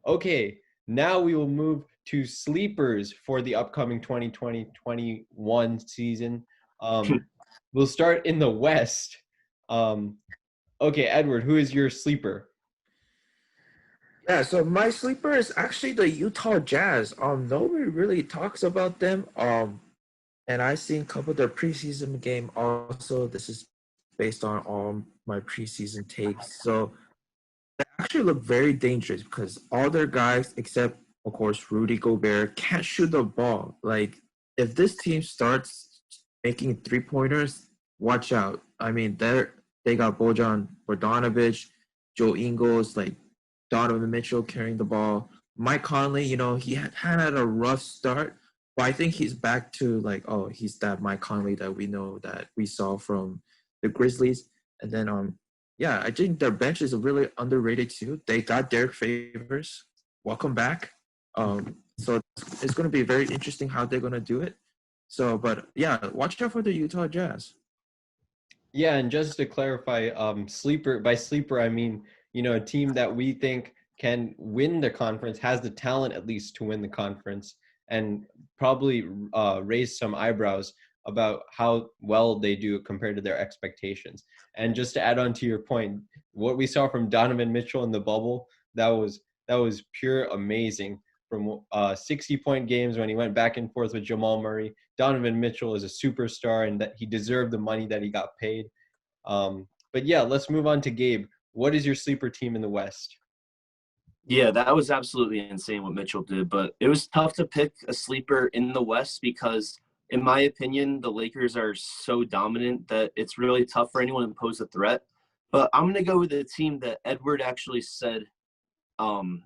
Okay, now we will move to sleepers for the upcoming 2020-21 season. We'll start in the West. Okay, Edward, who is your sleeper? Yeah, so my sleeper is actually the Utah Jazz. Nobody really talks about them. And I seen a couple of their preseason game also. This is based on all my preseason takes. So they actually look very dangerous because all their guys, except of course Rudy Gobert, can't shoot the ball. Like if this team starts making 3 pointers, watch out. I mean, they got Bojan Bogdanovic, Joe Ingles, like Donovan Mitchell carrying the ball. Mike Conley, he had a rough start, but I think he's back to like, oh, he's that Mike Conley that we know that we saw from the Grizzlies. And then yeah, I think their bench is really underrated too. They got Derek Favors. Welcome back. So it's going to be very interesting how they're going to do it. So, but yeah, watch out for the Utah Jazz. Yeah, and just to clarify, sleeper by sleeper, I mean, a team that we think can win the conference, has the talent at least to win the conference, and probably raise some eyebrows about how well they do compared to their expectations. And just to add on to your point, what we saw from Donovan Mitchell in the bubble, that was pure amazing. From 60-point games when he went back and forth with Jamal Murray, Donovan Mitchell is a superstar, and that he deserved the money that he got paid. But yeah, let's move on to Gabe. What is your sleeper team in the West? Yeah, that was absolutely insane what Mitchell did, but it was tough to pick a sleeper in the West because, in my opinion, the Lakers are so dominant that it's really tough for anyone to pose a threat. But I'm going to go with a team that Edward actually said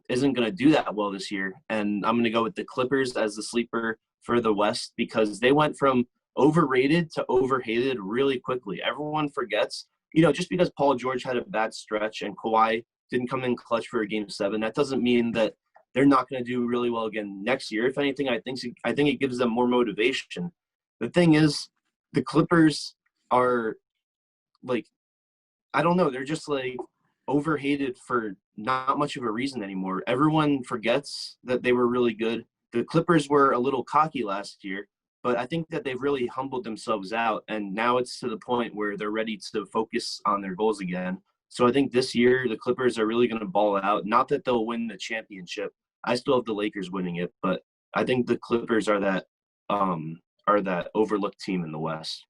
isn't going to do that well this year, and I'm going to go with the Clippers as the sleeper for the West because they went from overrated to overhated really quickly. Everyone forgets, just because Paul George had a bad stretch and Kawhi didn't come in clutch for a game 7, that doesn't mean that they're not going to do really well again next year. If anything, I think it gives them more motivation. The thing is, the Clippers are like, I don't know, they're just like overhated for not much of a reason anymore. Everyone forgets that they were really good. The Clippers were a little cocky last year, but I think that they've really humbled themselves out, and now it's to the point where they're ready to focus on their goals again. So I think this year the Clippers are really going to ball out. Not that they'll win the championship. I still have the Lakers winning it, but I think the Clippers are that overlooked team in the West.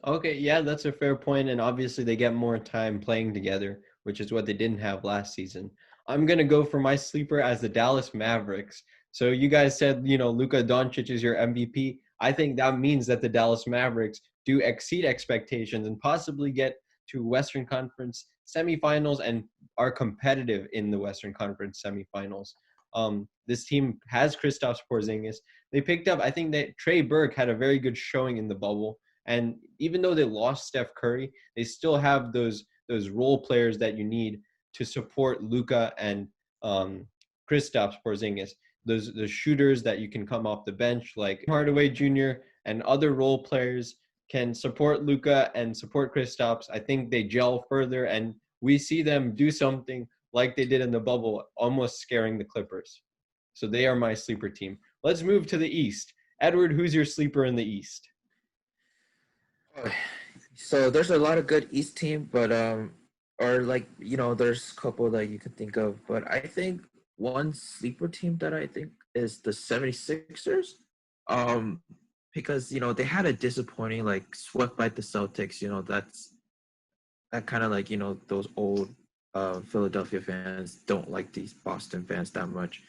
Okay, yeah, that's a fair point, and obviously they get more time playing together, which is what they didn't have last season. I'm gonna go for my sleeper as the Dallas Mavericks. So you guys said, Luka Doncic is your MVP. I think that means that the Dallas Mavericks do exceed expectations and possibly get to Western Conference semifinals and are competitive in the Western Conference semifinals. This team has Kristaps Porzingis. They picked up, I think that Trey Burke had a very good showing in the bubble. And even though they lost Steph Curry, they still have those role players that you need to support Luka and Kristaps Porzingis. Those shooters that you can come off the bench like Hardaway Jr. and other role players can support Luka and support Kristaps. I think they gel further, and we see them do something like they did in the bubble, almost scaring the Clippers. So they are my sleeper team. Let's move to the East. Edward, who's your sleeper in the East? So there's a lot of good East team, but or like there's a couple that you could think of, but I think one sleeper team that I think is the 76ers. Because they had a disappointing like swept by the Celtics. That kind of like those old Philadelphia fans don't like these Boston fans that much,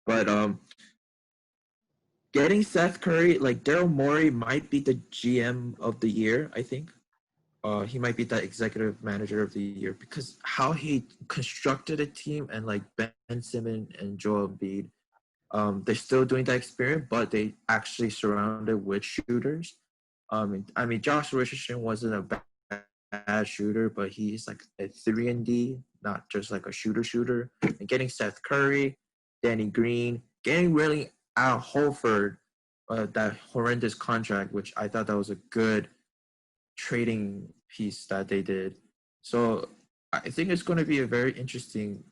but getting Seth Curry, like Daryl Morey might be the GM of the year, I think. He might be the executive manager of the year because how he constructed a team, and like Ben Simmons and Joel Embiid, they're still doing that experiment, but they actually surrounded with shooters. I mean, Josh Richardson wasn't a bad shooter, but he's like a 3-and-D, not just like a shooter. And getting Seth Curry, Danny Green, getting really Al Horford, that horrendous contract, which I thought that was a good trading piece that they did. So I think it's going to be a very interesting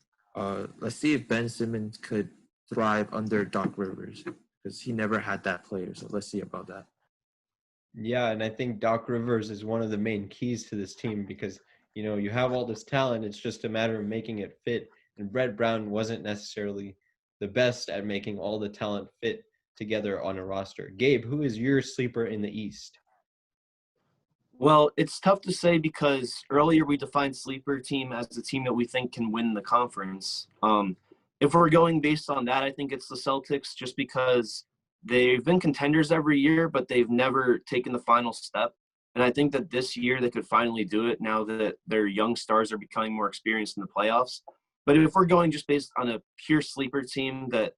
let's see if Ben Simmons could thrive under Doc Rivers because he never had that player. So let's see about that. Yeah, and I think Doc Rivers is one of the main keys to this team because, you have all this talent. It's just a matter of making it fit. And Brett Brown wasn't necessarily the best at making all the talent fit together on a roster. Gabe, who is your sleeper in the East? Well, it's tough to say because earlier we defined sleeper team as the team that we think can win the conference. If we're going based on that, I think it's the Celtics just because they've been contenders every year, but they've never taken the final step. And I think that this year they could finally do it now that their young stars are becoming more experienced in the playoffs. But if we're going just based on a pure sleeper team that,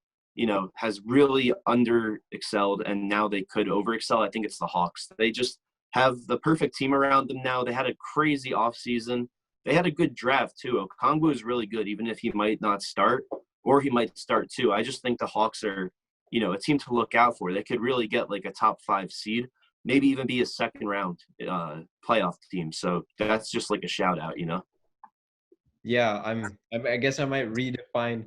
has really under excelled and now they could over excel, I think it's the Hawks. They just have the perfect team around them now. They had a crazy offseason. They had a good draft too. Okongwu is really good, even if he might not start or he might start too. I just think the Hawks are, a team to look out for. They could really get like a top 5 seed, maybe even be a second round playoff team. So that's just like a shout out, Yeah, I guess I might redefine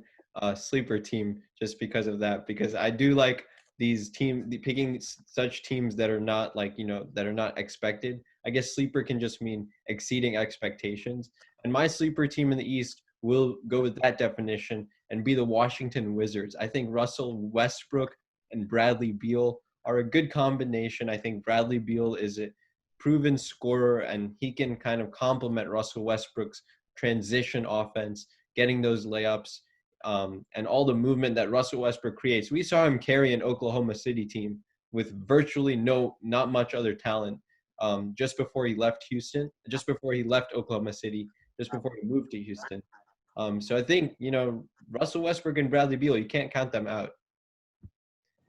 sleeper team just because of that, because I do like picking such teams that are not that are not expected. I guess sleeper can just mean exceeding expectations. And my sleeper team in the East will go with that definition and be the Washington Wizards. I think Russell Westbrook and Bradley Beal are a good combination. I think Bradley Beal is a proven scorer and he can kind of complement Russell Westbrook's transition offense, getting those layups, and all the movement that Russell Westbrook creates. We saw him carry an Oklahoma City team with virtually not much other talent just before he left Oklahoma City, just before he moved to Houston. So I think, Russell Westbrook and Bradley Beal, you can't count them out.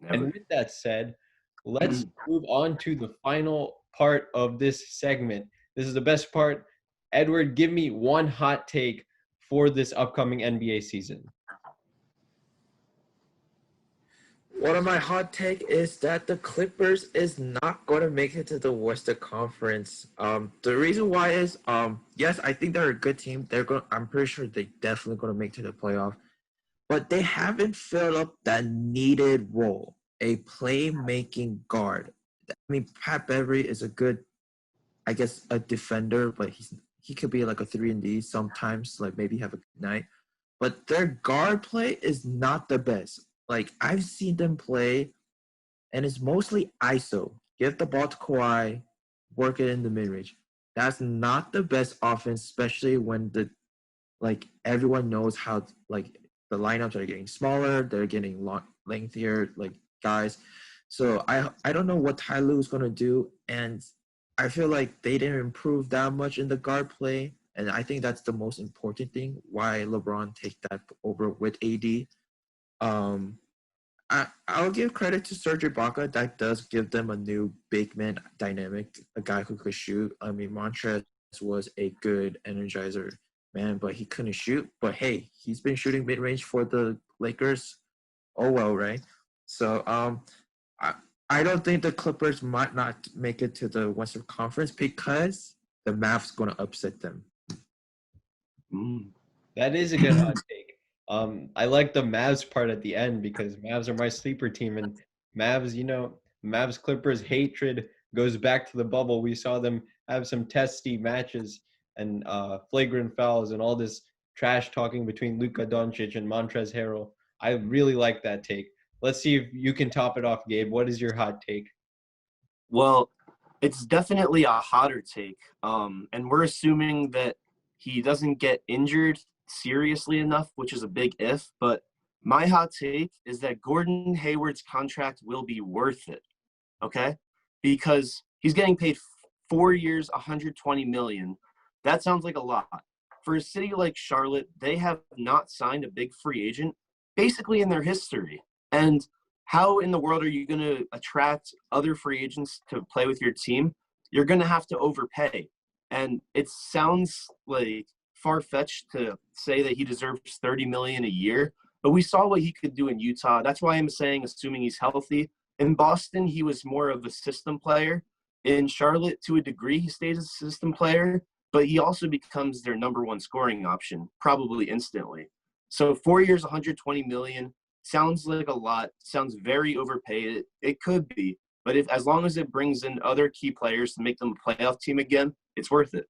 Never. And with that said, let's move on to the final part of this segment. This is the best part. Edward, give me one hot take for this upcoming NBA season. One of my hot take is that the Clippers is not going to make it to the Western Conference. The reason why is, yes, I think they're a good team. I'm pretty sure they're definitely going to make it to the playoff, but they haven't filled up that needed role, a playmaking guard. I mean, Pat Beverly is a good, I guess, a defender, but he could be like a 3-and-D sometimes, like maybe have a good night. But their guard play is not the best. Like, I've seen them play, and it's mostly ISO. Give the ball to Kawhi, work it in the mid-range. That's not the best offense, especially when everyone knows how, the lineups are getting smaller, they're getting lengthier, guys. So I don't know what Ty Lue is going to do, and I feel like they didn't improve that much in the guard play, and I think that's the most important thing, why LeBron take that over with AD. I'll give credit to Serge Ibaka. That does give them a new big man dynamic, a guy who could shoot. I mean, Montrez was a good energizer man, but he couldn't shoot. But hey, he's been shooting mid-range for the Lakers. Oh well, right? So I don't think the Clippers might not make it to the Western Conference because the Mavs going to upset them. That is a good hot take. I like the Mavs part at the end because Mavs are my sleeper team, and Mavs Clippers hatred goes back to the bubble. We saw them have some testy matches and flagrant fouls and all this trash talking between Luka Doncic and Montrezl Harrell. I really like that take. Let's see if you can top it off, Gabe. What is your hot take? Well, it's definitely a hotter take. And we're assuming that he doesn't get injured seriously enough, which is a big if. But my hot take is that Gordon Hayward's contract will be worth it, okay? Because he's getting paid 4 years, $120 million. That sounds like a lot. For a city like Charlotte, they have not signed a big free agent basically in their history. And how in the world are you going to attract other free agents to play with your team? You're going to have to overpay. And it sounds like far-fetched to say that he deserves $30 million a year, but we saw what he could do in Utah. That's why I'm saying, assuming he's healthy. In Boston, he was more of a system player. In Charlotte, to a degree, he stays a system player, but he also becomes their number one scoring option, probably instantly. So 4 years, 120 million sounds like a lot. Sounds very overpaid. It could be, but if as long as it brings in other key players to make them a playoff team again, it's worth it.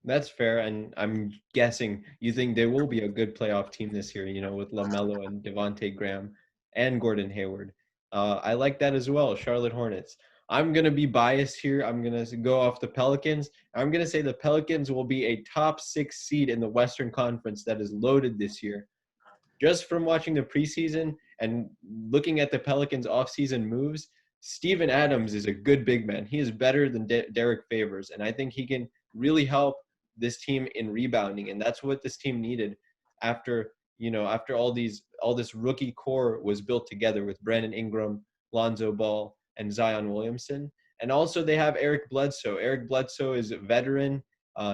That's fair, and I'm guessing you think they will be a good playoff team this year, with LaMelo and Devontae Graham and Gordon Hayward. I like that as well, Charlotte Hornets. I'm going to be biased here. I'm going to go off the Pelicans. I'm going to say the Pelicans will be a top 6 seed in the Western Conference that is loaded this year. Just from watching the preseason and looking at the Pelicans' offseason moves, Steven Adams is a good big man. He is better than Derek Favors, and I think he can really help this team in rebounding, and that's what this team needed after all this rookie core was built together with Brandon Ingram, Lonzo Ball, and Zion Williamson. And also they have Eric Bledsoe. Eric Bledsoe is a veteran.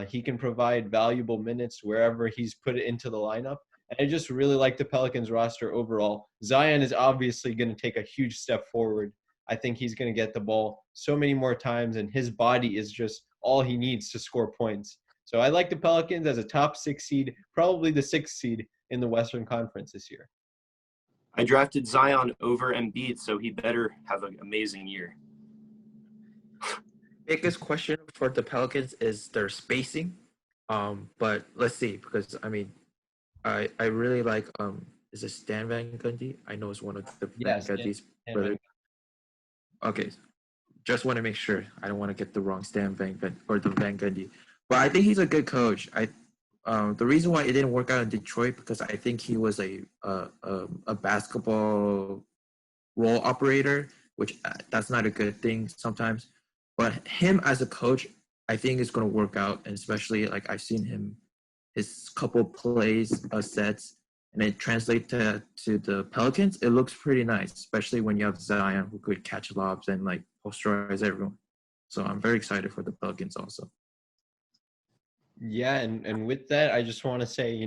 He can provide valuable minutes wherever he's put it into the lineup. And I just really like the Pelicans roster overall. Zion is obviously going to take a huge step forward. I think he's going to get the ball so many more times, and his body is just all he needs to score points. So I like the Pelicans as a top 6 seed, probably the 6th seed in the Western Conference this year. I drafted Zion over Embiid, so he better have an amazing year. Biggest question for the Pelicans is their spacing. But let's see, because I really like is it Stan Van Gundy? I know it's one of the Van Gundy's brothers. Okay, just want to make sure I don't want to get the wrong Stan Van Gundy. But I think he's a good coach. The reason why it didn't work out in Detroit because I think he was a basketball role operator, which that's not a good thing sometimes. But him as a coach, I think is going to work out, and especially like I've seen his couple plays, sets, and it translates to the Pelicans. It looks pretty nice, especially when you have Zion who could catch lobs and like posterize everyone. So I'm very excited for the Pelicans also. Yeah, and with that, I just want to say,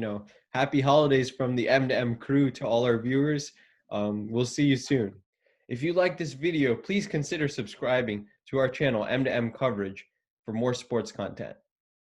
happy holidays from the M2M crew to all our viewers. We'll see you soon. If you like this video, please consider subscribing to our channel, M2M Coverage, for more sports content.